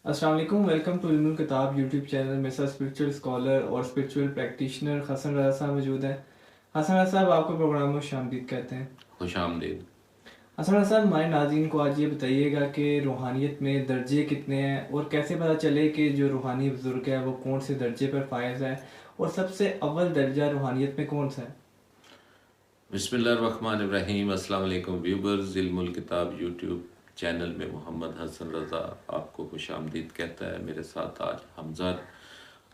السلام علیکم، welcome to علم الکتاب یوٹیوب چینل۔ میرے ساتھ اسپرچل اسکالر اور اسپرچل پریکٹیشنر حسن رضا صاحب موجود ہیں۔ حسن رضا صاحب، آپ کو پروگرام میں خوش آمدید کہتے ہیں۔ خوش آمدید۔ حسن رضا صاحب، ہمارے ناظرین کو آج یہ بتائیے گا کہ روحانیت میں درجے کتنے ہیں، اور کیسے پتہ چلے کہ جو روحانی بزرگ ہے وہ کون سے درجے پر فائز ہے، اور سب سے اول درجہ روحانیت میں کون سا ہے؟ بسم اللہ الرحمن الرحیم۔ السلام علیکم ویورز، علم الکتاب یوٹیوب چینل میں محمد حسن رضا آپ کو خوش آمدید کہتا ہے۔ میرے ساتھ آج حمزہ۔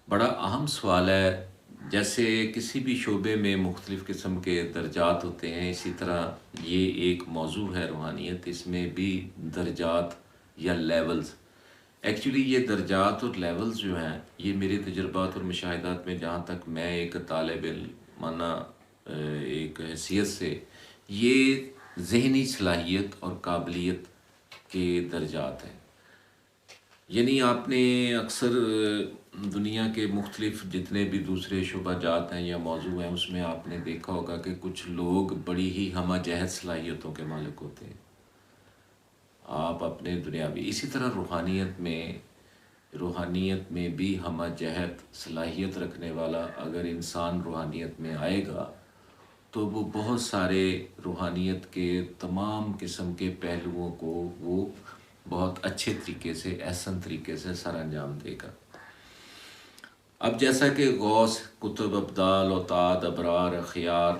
بڑا اہم سوال ہے۔ جیسے کسی بھی شعبے میں مختلف قسم کے درجات ہوتے ہیں، اسی طرح یہ ایک موضوع ہے روحانیت، اس میں بھی درجات یا لیولز۔ ایکچولی یہ درجات اور لیولز جو ہیں، یہ میرے تجربات اور مشاہدات میں، جہاں تک میں ایک طالب علمانہ ایک حیثیت سے، یہ ذہنی صلاحیت اور قابلیت کے درجات ہیں۔ یعنی آپ نے اکثر دنیا کے مختلف جتنے بھی دوسرے شعبہ جات ہیں یا موضوع ہیں، اس میں آپ نے دیکھا ہوگا کہ کچھ لوگ بڑی ہی ہمہ جہت صلاحیتوں کے مالک ہوتے ہیں۔ آپ اپنے دنیاوی، اسی طرح روحانیت میں بھی ہمہ جہت صلاحیت رکھنے والا اگر انسان روحانیت میں آئے گا تو وہ بہت سارے روحانیت کے تمام قسم کے پہلوؤں کو وہ بہت اچھے طریقے سے، احسن طریقے سے سر انجام دے گا۔ اب جیسا کہ غوث، قطب، ابدال، اوتاد، ابرار، اخیار،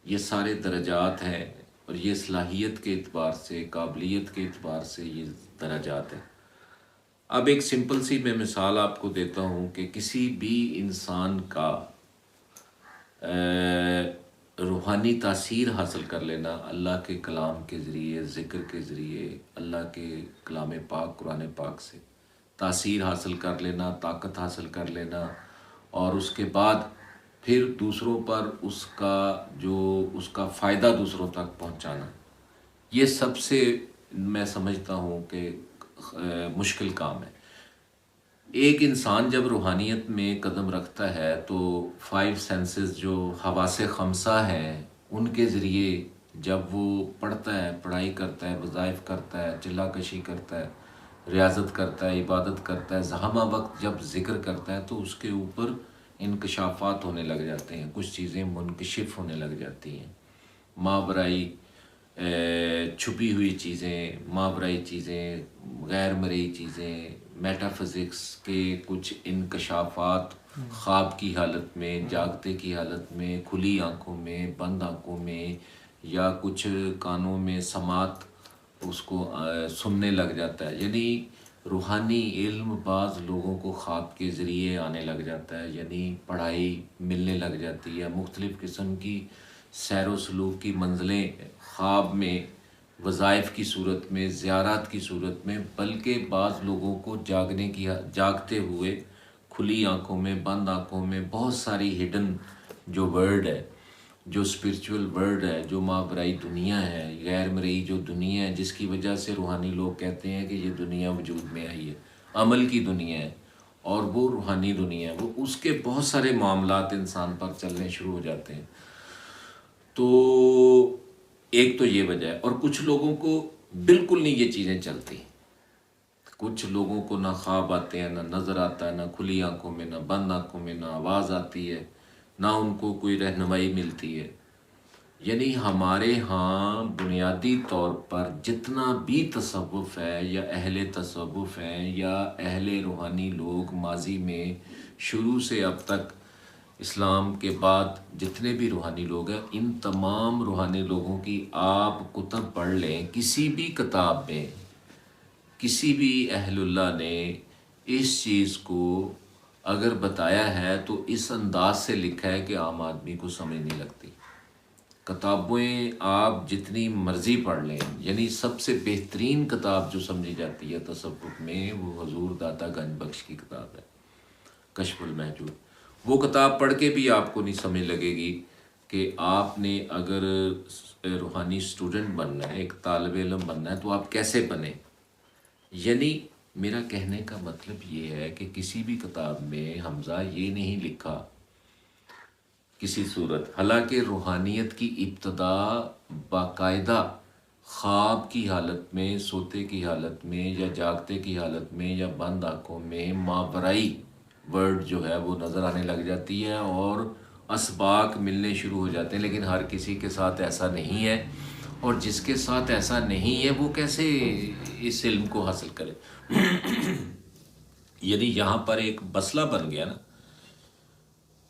یہ سارے درجات ہیں، اور یہ صلاحیت کے اعتبار سے، قابلیت کے اعتبار سے یہ درجات ہیں۔ اب ایک سمپل سی میں مثال آپ کو دیتا ہوں کہ کسی بھی انسان کا روحانی تاثیر حاصل کر لینا اللہ کے کلام کے ذریعے، ذکر کے ذریعے، اللہ کے کلام پاک، قرآن پاک سے تاثیر حاصل کر لینا، طاقت حاصل کر لینا، اور اس کے بعد پھر دوسروں پر اس کا فائدہ دوسروں تک پہنچانا، یہ سب سے میں سمجھتا ہوں کہ مشکل کام ہے۔ ایک انسان جب روحانیت میں قدم رکھتا ہے تو 5 سینسز جو حواس خمسہ ہیں، ان کے ذریعے جب وہ پڑھتا ہے، پڑھائی کرتا ہے، وظائف کرتا ہے، چلا کشی کرتا ہے، ریاضت کرتا ہے، عبادت کرتا ہے، زہمہ وقت جب ذکر کرتا ہے تو اس کے اوپر انکشافات ہونے لگ جاتے ہیں، کچھ چیزیں منکشف ہونے لگ جاتی ہیں، ماورائی چھپی ہوئی چیزیں، ماورائی چیزیں، غیر مرئی چیزیں، میٹا فزکس کے کچھ انکشافات خواب کی حالت میں، جاگتے کی حالت میں، کھلی آنکھوں میں، بند آنکھوں میں، یا کچھ کانوں میں سماعت اس کو سننے لگ جاتا ہے۔ یعنی روحانی علم بعض لوگوں کو خواب کے ذریعے آنے لگ جاتا ہے، یعنی پڑھائی ملنے لگ جاتی ہے، مختلف قسم کی سیر و سلوک کی منزلیں خواب میں، وظائف کی صورت میں، زیارات کی صورت میں، بلکہ بعض لوگوں کو جاگتے ہوئے کھلی آنکھوں میں، بند آنکھوں میں بہت ساری ہڈن جو ورڈ ہے، جو اسپرچول ورڈ ہے، جو ماورائی دنیا ہے، غیر مرئی جو دنیا ہے، جس کی وجہ سے روحانی لوگ کہتے ہیں کہ یہ دنیا وجود میں آئی ہے، عمل کی دنیا ہے، اور وہ روحانی دنیا ہے، وہ اس کے بہت سارے معاملات انسان پر چلنے شروع ہو جاتے ہیں۔ تو ایک تو یہ وجہ ہے، اور کچھ لوگوں کو بالکل نہیں یہ چیزیں چلتی۔ کچھ لوگوں کو نہ خواب آتے ہیں، نہ نظر آتا ہے، نہ کھلی آنکھوں میں، نہ بند آنکھوں میں، نہ آواز آتی ہے، نہ ان کو کوئی رہنمائی ملتی ہے۔ یعنی ہمارے ہاں بنیادی طور پر جتنا بھی تصوف ہے یا اہل تصوف ہیں یا اہل روحانی لوگ ماضی میں شروع سے اب تک، اسلام کے بعد جتنے بھی روحانی لوگ ہیں، ان تمام روحانی لوگوں کی آپ کتب پڑھ لیں، کسی بھی کتاب میں کسی بھی اہل اللہ نے اس چیز کو اگر بتایا ہے تو اس انداز سے لکھا ہے کہ عام آدمی کو سمجھ نہیں لگتی۔ کتابیں آپ جتنی مرضی پڑھ لیں، یعنی سب سے بہترین کتاب جو سمجھی جاتی ہے تصوف میں، وہ حضور داتا گنج بخش کی کتاب ہے، کشف المحجوب۔ وہ کتاب پڑھ کے بھی آپ کو نہیں سمجھ لگے گی کہ آپ نے اگر روحانی اسٹوڈنٹ بننا ہے، ایک طالب علم بننا ہے، تو آپ کیسے بنیں۔ یعنی میرا کہنے کا مطلب یہ ہے کہ کسی بھی کتاب میں حمزہ یہ نہیں لکھا کسی صورت، حالانکہ روحانیت کی ابتدا باقاعدہ خواب کی حالت میں، سوتے کی حالت میں یا جاگتے کی حالت میں یا بند آنکھوں میں ماورائی ورڈ جو ہے وہ نظر آنے لگ جاتی ہے اور اسباق ملنے شروع ہو جاتے ہیں، لیکن ہر کسی کے ساتھ ایسا نہیں ہے، اور جس کے ساتھ ایسا نہیں ہے وہ کیسے اس علم کو حاصل کرے؟ یعنی یہاں پر ایک مسئلہ بن گیا نا،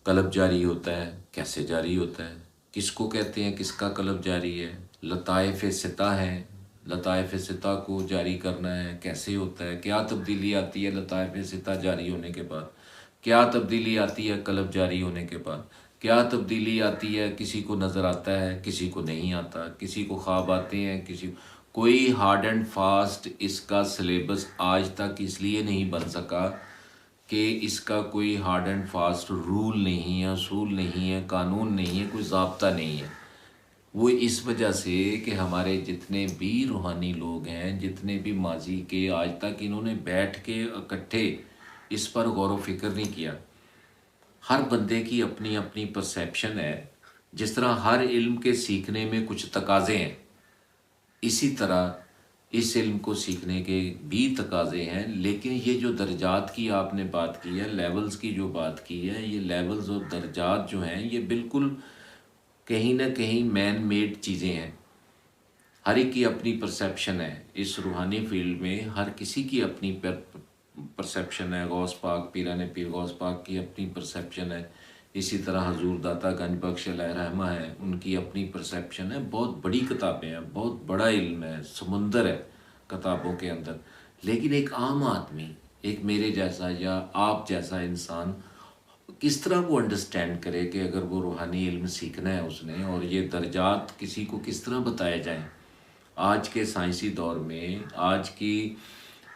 قلب جاری ہوتا ہے، کیسے جاری ہوتا ہے، کس کو کہتے ہیں، کس کا قلب جاری ہے، لطائف سطح ہے، لطائف سطح کو جاری کرنا ہے، کیسے ہوتا ہے، کیا تبدیلی آتی ہے لطائف سطح جاری ہونے کے بعد، کیا تبدیلی آتی ہے قلب جاری ہونے کے بعد، کیا تبدیلی آتی ہے، کسی کو نظر آتا ہے، کسی کو نہیں آتا، کسی کو خواب آتے ہیں، کسی کوئی ہارڈ اینڈ فاسٹ اس کا سلیبس آج تک اس لیے نہیں بن سکا کہ اس کا کوئی ہارڈ اینڈ فاسٹ رول نہیں ہے، اصول نہیں ہے، قانون نہیں ہے، کوئی ضابطہ نہیں ہے۔ وہ اس وجہ سے کہ ہمارے جتنے بھی روحانی لوگ ہیں، جتنے بھی ماضی کے، آج تک انہوں نے بیٹھ کے اکٹھے اس پر غور و فکر نہیں کیا۔ ہر بندے کی اپنی اپنی پرسیپشن ہے، جس طرح ہر علم کے سیکھنے میں کچھ تقاضے ہیں، اسی طرح اس علم کو سیکھنے کے بھی تقاضے ہیں، لیکن یہ جو درجات کی آپ نے بات کی ہے، لیولز کی جو بات کی ہے، یہ لیولز اور درجات جو ہیں یہ بالکل کہیں نہ کہیں مین میڈ چیزیں ہیں۔ ہر ایک کی اپنی پرسیپشن ہے، اس روحانی فیلڈ میں ہر کسی کی اپنی پرسیپشن ہے، غوث پاک پیران پیر غوث پاک کی اپنی پرسیپشن ہے، اسی طرح حضور داتا گنج بخش علیہ رحمہ ہے، ان کی اپنی پرسیپشن ہے۔ بہت بڑی کتابیں ہیں، بہت بڑا علم ہے، سمندر ہے کتابوں کے اندر، لیکن ایک عام آدمی، ایک میرے جیسا یا آپ جیسا انسان کس طرح وہ انڈرسٹینڈ کرے کہ اگر وہ روحانی علم سیکھنا ہے اس نے، اور یہ درجات کسی کو کس طرح بتائے جائیں؟ آج کے سائنسی دور میں، آج کی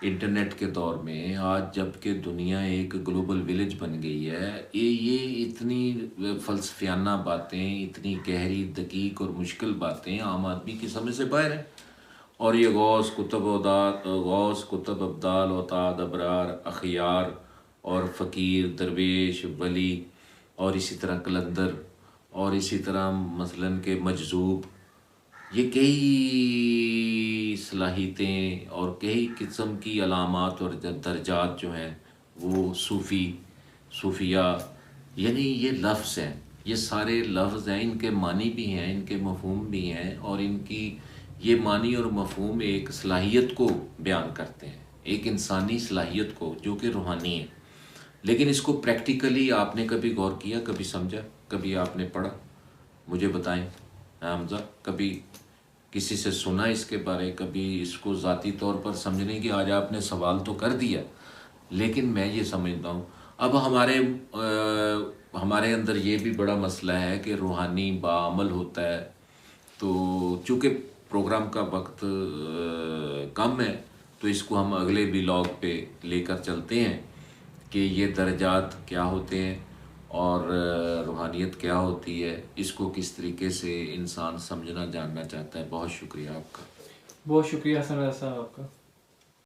انٹرنیٹ کے دور میں، آج جب کہ دنیا ایک گلوبل ویلیج بن گئی ہے، یہ اتنی فلسفیانہ باتیں، اتنی گہری دقیق اور مشکل باتیں عام آدمی کی سمجھ سے باہر ہیں، اور یہ غوث کتب ابدال اوتاد ابرار اخیار اور فقیر درویش ولی، اور اسی طرح کلندر، اور اسی طرح مثلاً کہ مجذوب، یہ کئی صلاحیتیں اور کئی قسم کی علامات اور درجات جو ہیں وہ صوفیہ، یعنی یہ لفظ ہیں، یہ سارے لفظ ہیں، ان کے معنی بھی ہیں، ان کے مفہوم بھی ہیں، اور ان کی یہ معنی اور مفہوم ایک صلاحیت کو بیان کرتے ہیں، ایک انسانی صلاحیت کو جو کہ روحانی ہے۔ لیکن اس کو پریکٹیکلی آپ نے کبھی غور کیا، کبھی سمجھا، کبھی آپ نے پڑھا؟ مجھے بتائیں حمزہ، کبھی کسی سے سنا اس کے بارے، کبھی اس کو ذاتی طور پر سمجھنے کی؟ آج آپ نے سوال تو کر دیا، لیکن میں یہ سمجھتا ہوں اب ہمارے اندر یہ بھی بڑا مسئلہ ہے کہ روحانی بعمل ہوتا ہے، تو چونکہ پروگرام کا وقت کم ہے، تو اس کو ہم اگلے ولاگ پہ لے کر چلتے ہیں کہ یہ درجات کیا ہوتے ہیں اور روحانیت کیا ہوتی ہے، اس کو کس طریقے سے انسان سمجھنا جاننا چاہتا ہے۔ بہت شکریہ آپ کا۔ بہت شکریہ حسن رضا صاحب آپ کا۔